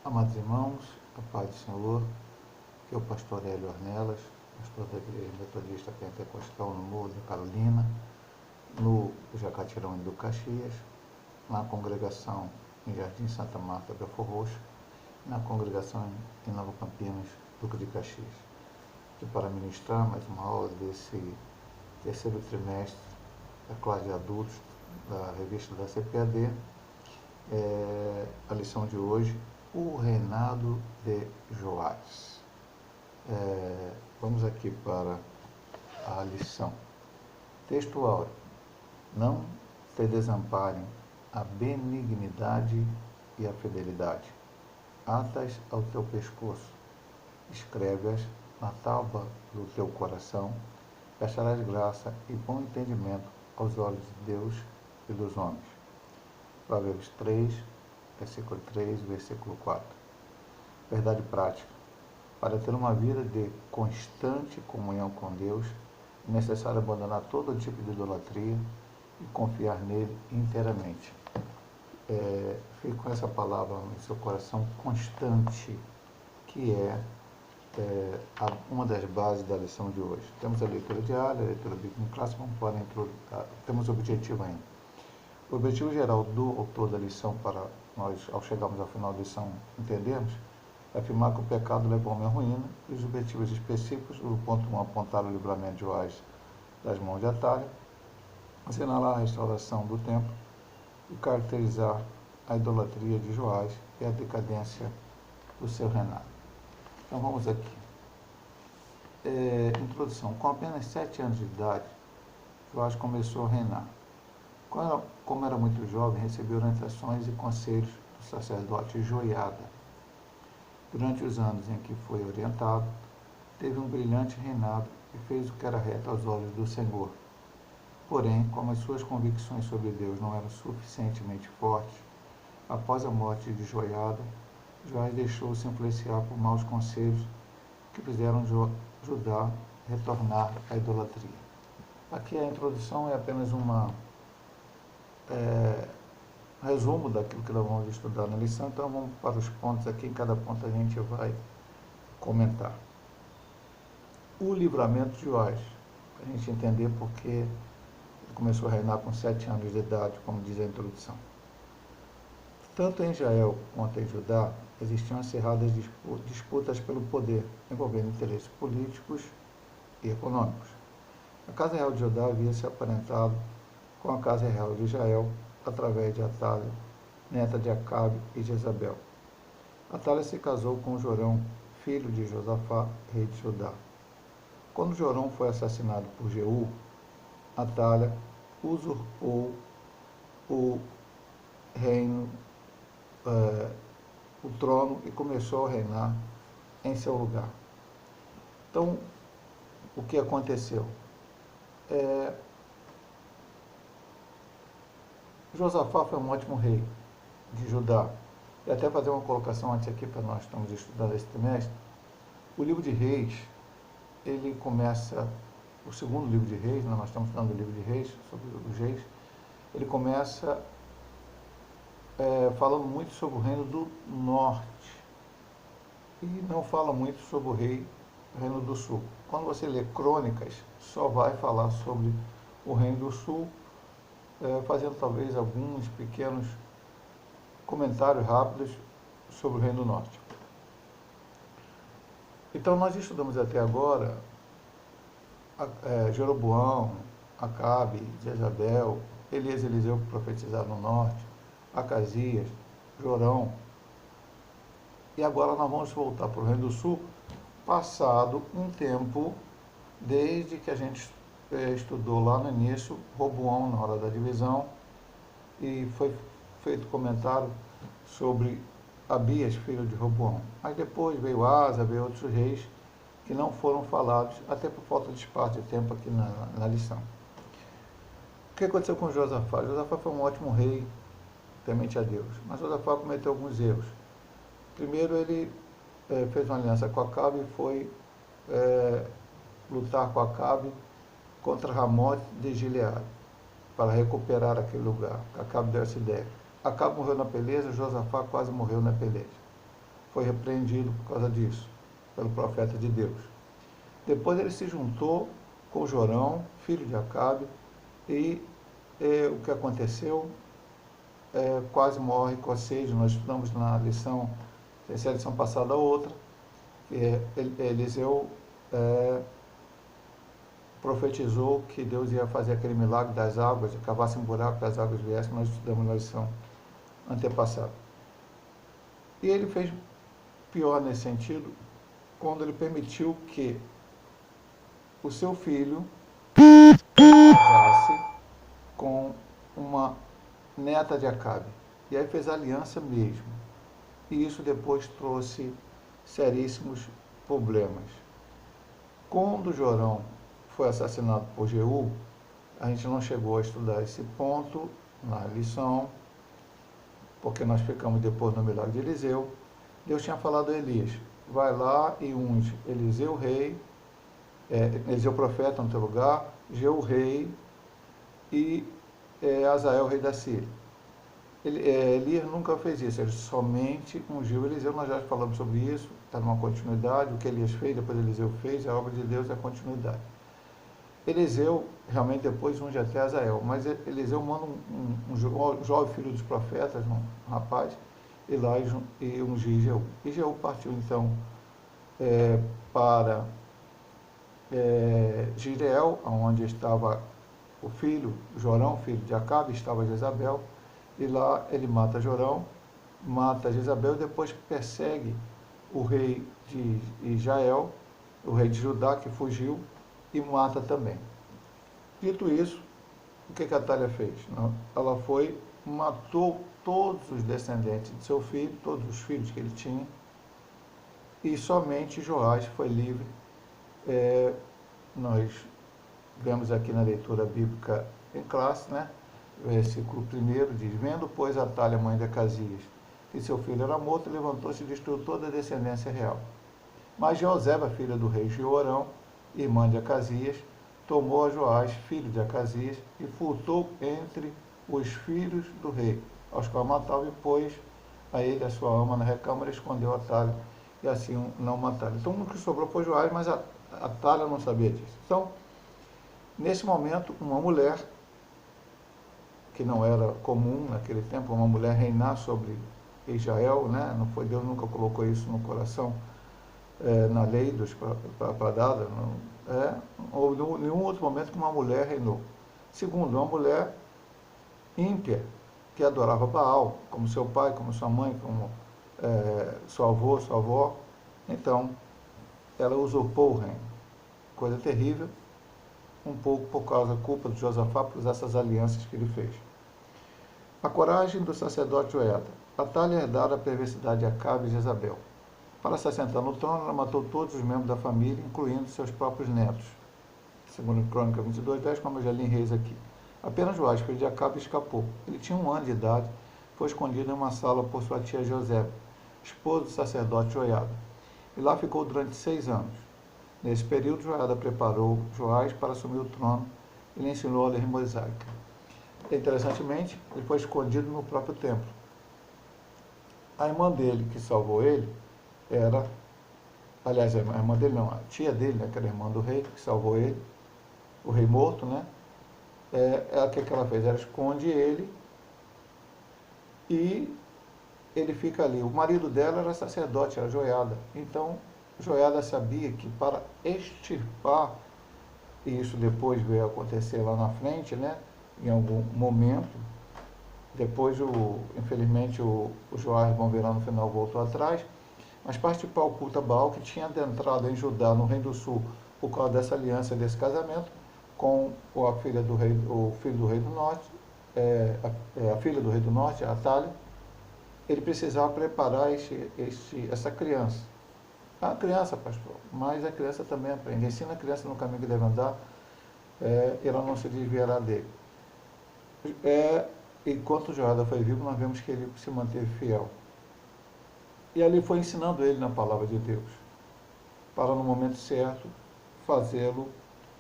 Amados irmãos, a paz do Senhor, que é o pastor Hélio Ornelas, pastor da Igreja Metodista Pentecostal no Morro da Carolina, no Jacatirão do Caxias, na congregação em Jardim Santa Marta, Belfor Roxo, e na congregação em Nova Campinas, Duque de Caxias, que para ministrar mais uma aula desse terceiro trimestre da classe de adultos da revista da CPAD, a lição de hoje, o reinado de Joás. Vamos aqui para a lição. Texto áureo. Não te desamparem a benignidade e a fidelidade. Atas ao teu pescoço, escreve-as na tábua do teu coração, e acharás graça e bom entendimento aos olhos de Deus e dos homens. Provérbios 3, versículo 3, versículo 4. Verdade prática. Para ter uma vida de constante comunhão com Deus, é necessário abandonar todo tipo de idolatria e confiar nele inteiramente. Fique com essa palavra no seu coração, constante, que uma das bases da lição de hoje. Temos a leitura diária, a leitura bíblica em classe, temos o objetivo ainda. O objetivo geral do autor da lição, para nós, ao chegarmos ao final da lição, entendermos, é afirmar que o pecado levou ao homem à ruína, e os objetivos específicos, o ponto 1, apontar o livramento de Joás das mãos de Atalha, assinalar a restauração do templo e caracterizar a idolatria de Joás e a decadência do seu reinado. Então vamos aqui. Introdução. Com apenas 7 anos de idade, Joás começou a reinar. Como era muito jovem, recebeu orientações e conselhos do sacerdote Joiada. Durante os anos em que foi orientado, teve um brilhante reinado e fez o que era reto aos olhos do Senhor. Porém, como as suas convicções sobre Deus não eram suficientemente fortes, após a morte de Joiada, Joás deixou-se influenciar por maus conselhos que fizeram Judá retornar à idolatria. Aqui a introdução é apenas resumo daquilo que nós vamos estudar na lição, então vamos para os pontos aqui, em cada ponto a gente vai comentar. O livramento de Joás, para a gente entender porque ele começou a reinar com 7 anos de idade, como diz a introdução. Tanto em Israel quanto em Judá existiam acirradas disputas pelo poder, envolvendo interesses políticos e econômicos. A casa real de Judá havia se aparentado com a casa real de Israel através de Atalha, neta de Acabe e Jezabel. Atalha se casou com Jorão, filho de Josafá, rei de Judá. Quando Jorão foi assassinado por Jeú, Atalha usurpou o reino, o trono, e começou a reinar em seu lugar. Então, o que aconteceu? Josafá foi um ótimo rei de Judá. E até fazer uma colocação antes aqui, para nós estamos estudando esse trimestre. O livro de Reis, ele começa, o segundo livro de Reis, nós estamos estudando o livro de Reis, sobre os reis, ele começa falando muito sobre o reino do norte e não fala muito sobre o reino do sul. Quando você lê Crônicas, só vai falar sobre o reino do sul, fazendo talvez alguns pequenos comentários rápidos sobre o reino do norte. Então nós estudamos até agora Jeroboão, Acabe, Jezabel, Elias e Eliseu que profetizaram no norte, Acasias, Jorão. E agora nós vamos voltar para o Reino do Sul, passado um tempo, desde que a gente estudou lá no início, Roboão na hora da divisão, e foi feito comentário sobre Abias, filho de Roboão. Mas depois veio Asa, veio outros reis que não foram falados, até por falta de espaço e tempo aqui na lição. O que aconteceu com Josafá? Josafá foi um ótimo rei, temente a Deus, mas Josafá cometeu alguns erros. Primeiro, ele fez uma aliança com Acabe e foi lutar com Acabe contra Ramote de Gileade, para recuperar aquele lugar. Acabe deu essa ideia. Acabe morreu na peleja, Josafá quase morreu na peleja. foi repreendido por causa disso, pelo profeta de Deus. Depois ele se juntou com Jorão, filho de Acabe, e o que aconteceu? Quase morre com a sede. Nós estudamos na lição, essa é a lição passada a outra, que Eliseu profetizou que Deus ia fazer aquele milagre das águas, cavasse um buraco que as águas viessem, nós estudamos na lição antepassada. E ele fez pior nesse sentido, quando ele permitiu que o seu filho casasse com uma neta de Acabe. E aí fez aliança mesmo. E isso depois trouxe seríssimos problemas. Quando Jorão foi assassinado por Jeú, a gente não chegou a estudar esse ponto na lição, porque nós ficamos depois no milagre de Eliseu. Deus tinha falado a Elias, vai lá e unge Eliseu rei, Eliseu profeta no teu lugar, Jeú rei e Azael rei da Síria. Elias nunca fez isso, ele somente ungiu Eliseu. Nós já falamos sobre isso, está numa continuidade, o que Elias fez, depois Eliseu fez, a obra de Deus é a continuidade. Eliseu realmente depois unge até Azael, mas Eliseu manda um jovem filho dos profetas, um rapaz, ir lá e ungir Jeú. E Jeú partiu então para Jireel, onde estava o filho, Jorão, filho de Acabe, estava Jezabel, e lá ele mata Jorão, mata Jezabel, e depois persegue o rei de Israel, o rei de Judá, que fugiu, e mata também. Dito isso, o que Atalha fez? Ela foi, matou todos os descendentes de seu filho, todos os filhos que ele tinha, e somente Joás foi livre. Nós vemos aqui na leitura bíblica em classe, né? Versículo 1 diz, vendo, pois, Atalha, mãe de Acasias, que seu filho era morto, levantou-se e destruiu toda a descendência real. Mas Jeoseba, filha do rei Jeorão, irmã de Acasias, tomou a Joás, filho de Acasias, e furtou entre os filhos do rei, aos quais matava, e pôs a ele a sua ama na recâmara, e escondeu Atalha, e assim não mataram. Então o que sobrou foi Joás, mas Atalha não sabia disso. Então, nesse momento, uma mulher, que não era comum naquele tempo, uma mulher reinar sobre Israel, né? Não foi, Deus nunca colocou isso no coração, na lei para dada, não houve nenhum outro momento que uma mulher reinou. Segundo, uma mulher ímpia, que adorava Baal, como seu pai, como sua mãe, como seu avô, sua avó. Então, ela usurpou o reino. Coisa terrível, um pouco por causa da culpa de Josafá, por essas alianças que ele fez. A coragem do sacerdote Joiada. Atalha herdara a perversidade de Acabe e Jezabel. Para se assentar no trono, ela matou todos os membros da família, incluindo seus próprios netos. Segundo Crônica 22:10, como eu já li em Reis aqui. Apenas Joás, filho de Acabe, escapou. Ele tinha 1 ano de idade, foi escondido em uma sala por sua tia Joseba, esposa do sacerdote Joiada. E lá ficou durante 6 anos. Nesse período, Joiada preparou Joás para assumir o trono e lhe ensinou a lei mosaica. Interessantemente, ele foi escondido no próprio templo. A irmã dele, que salvou ele, era, aliás, a irmã dele não, a tia dele, né, que era a irmã do rei, que salvou ele, o rei morto, né? O que ela fez? Ela esconde ele e ele fica ali. O marido dela era sacerdote, era Joiada. Então, Joiada sabia que para extirpar, e isso depois veio acontecer lá na frente, né? Em algum momento, depois, infelizmente, o Joás, vamos ver lá no final, voltou atrás, mas para extirpar o culto a Baal, que tinha adentrado em Judá, no Reino do Sul, por causa dessa aliança, desse casamento, com a filha do rei, o filho do rei do norte, a filha do rei do norte, a Atalha, ele precisava preparar essa criança. A criança, pastor, mas a criança também aprende. Ensina a criança no caminho que deve andar, ela não se desviará dele. Enquanto Joiada foi vivo, nós vemos que ele se manteve fiel. E ali foi ensinando ele na palavra de Deus, para no momento certo fazê-lo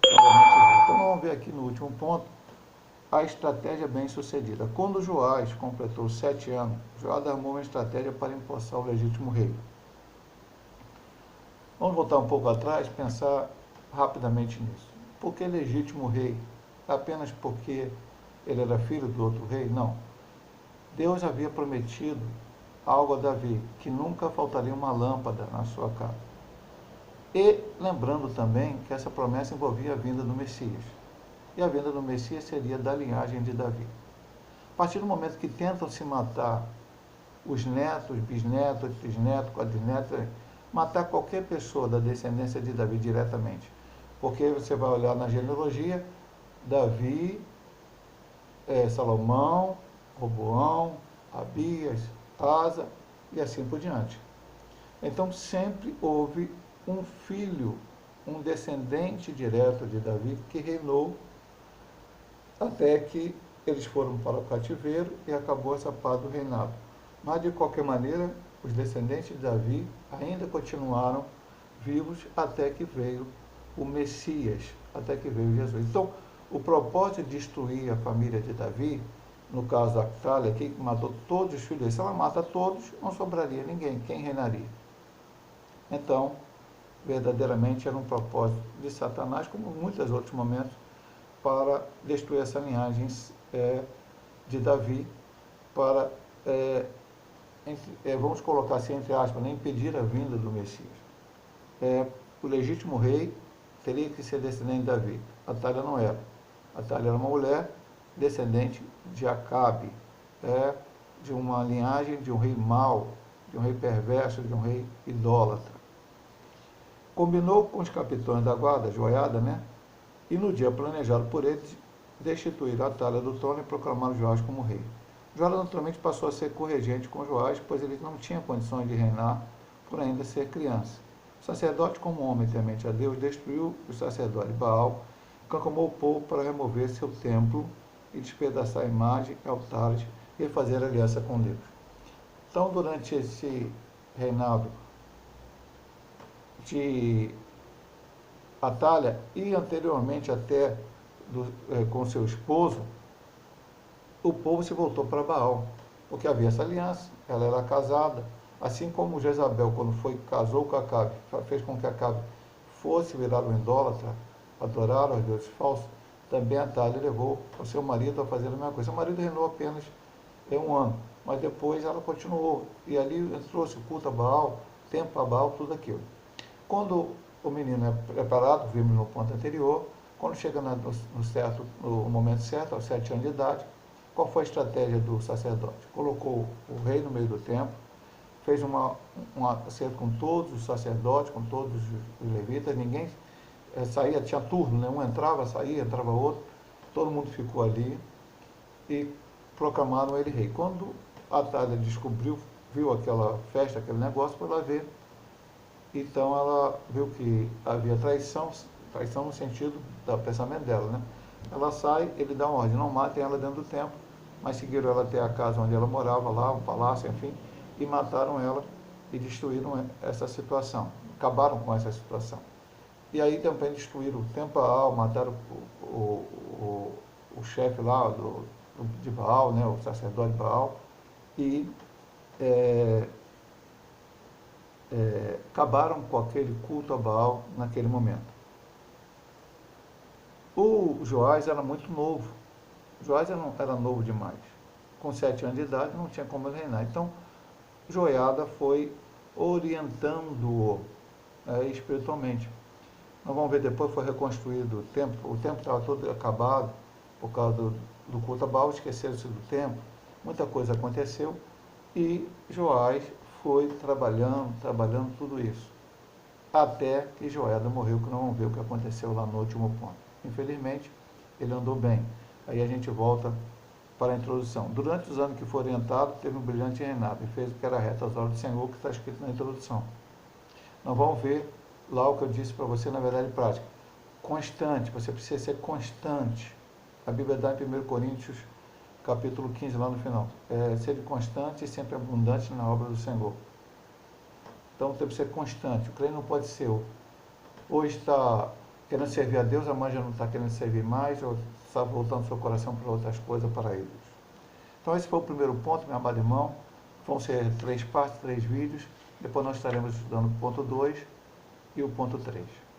novamente vivo. Então vamos ver aqui no último ponto, a estratégia bem sucedida. Quando Joás completou 7 anos, Joiada armou uma estratégia para empossar o legítimo rei. Vamos voltar um pouco atrás, pensar rapidamente nisso. Por que legítimo rei? Apenas porque ele era filho do outro rei? Não. Deus havia prometido algo a Davi, que nunca faltaria uma lâmpada na sua casa. E lembrando também que essa promessa envolvia a vinda do Messias. E a vinda do Messias seria da linhagem de Davi. A partir do momento que tentam se matar os netos, bisnetos, trisnetos, quadrinetos, matar qualquer pessoa da descendência de Davi diretamente. Porque você vai olhar na genealogia, Davi, Salomão, Roboão, Abias, Asa e assim por diante. Então sempre houve um filho, um descendente direto de Davi que reinou até que eles foram para o cativeiro e acabou essa paz do reinado. Mas de qualquer maneira, os descendentes de Davi ainda continuaram vivos até que veio o Messias, até que veio Jesus. Então, o propósito de destruir a família de Davi, no caso da Actália, que matou todos os filhos, se ela mata todos, não sobraria ninguém, quem reinaria? Então, verdadeiramente era um propósito de Satanás, como em muitos outros momentos, para destruir essa linhagem de Davi, para, vamos colocar assim, entre aspas, impedir a vinda do Messias. O legítimo rei teria que ser descendente de Davi. Atalha não era. Atalha era uma mulher descendente de Acabe, de uma linhagem de um rei mau, de um rei perverso, de um rei idólatra. Combinou com os capitães da guarda, Joiada, e no dia planejado por eles, destituir Atalha do trono e proclamar Joás como rei. Joás naturalmente passou a ser corregente com Joás, pois ele não tinha condições de reinar por ainda ser criança. O sacerdote, como homem temente a Deus, destruiu o sacerdote Baal, conclamou o povo para remover seu templo e despedaçar a imagem, altares e fazer aliança com Deus. Então, durante esse reinado de Atalha e anteriormente até com seu esposo, o povo se voltou para Baal, porque havia essa aliança, ela era casada, assim como Jezabel, quando casou com Acabe, fez com que Acabe fosse virado um idólatra, adorar aos deuses falsos, também Atalha levou o seu marido a fazer a mesma coisa. Seu marido reinou apenas um ano, mas depois ela continuou, e ali trouxe o culto a Baal, tempo a Baal, tudo aquilo. Quando o menino é preparado, vimos no ponto anterior, quando chega no momento certo, aos 7 anos de idade, qual foi a estratégia do sacerdote? Colocou o rei no meio do templo, fez um acerto com todos os sacerdotes, com todos os levitas, ninguém saía, tinha turno, um entrava, saía, entrava outro, todo mundo ficou ali e proclamaram ele rei. Quando Atalha descobriu, viu aquela festa, aquele negócio, foi lá ver. Então ela viu que havia traição no sentido do pensamento dela, Ela sai, ele dá uma ordem, não matem ela dentro do templo, mas seguiram ela até a casa onde ela morava, lá, um palácio, enfim, e mataram ela e destruíram essa situação, acabaram com essa situação. E aí também destruíram o templo Baal, mataram o chefe lá de Baal, o sacerdote Baal, e acabaram com aquele culto a Baal naquele momento. O Joás era muito novo. Joás era novo demais. Com 7 anos de idade não tinha como ele reinar. Então, Joiada foi orientando-o espiritualmente. Nós vamos ver depois, foi reconstruído o templo estava todo acabado por causa do culto a Baal, esqueceram-se do templo, muita coisa aconteceu e Joás foi trabalhando tudo isso, até que Joiada morreu, que nós vamos ver o que aconteceu lá no último ponto. Infelizmente, ele andou bem. Aí a gente volta para a introdução. Durante os anos que foi orientado, teve um brilhante reinado e fez o que era reto aos olhos do Senhor, que está escrito na introdução. Nós vamos ver lá o que eu disse para você na verdade prática. Constante, você precisa ser constante. A Bíblia dá em 1 Coríntios, capítulo 15, lá no final. Ser constante e sempre abundante na obra do Senhor. Então tem que ser constante. O crente não pode ser hoje está querendo servir a Deus, amanhã já não está querendo servir mais, ou está voltando seu coração para outras coisas, para ídolos. Então esse foi o primeiro ponto, meu amado irmão. Vão ser 3 partes, 3 vídeos. Depois nós estaremos estudando o ponto 2. e o ponto 3.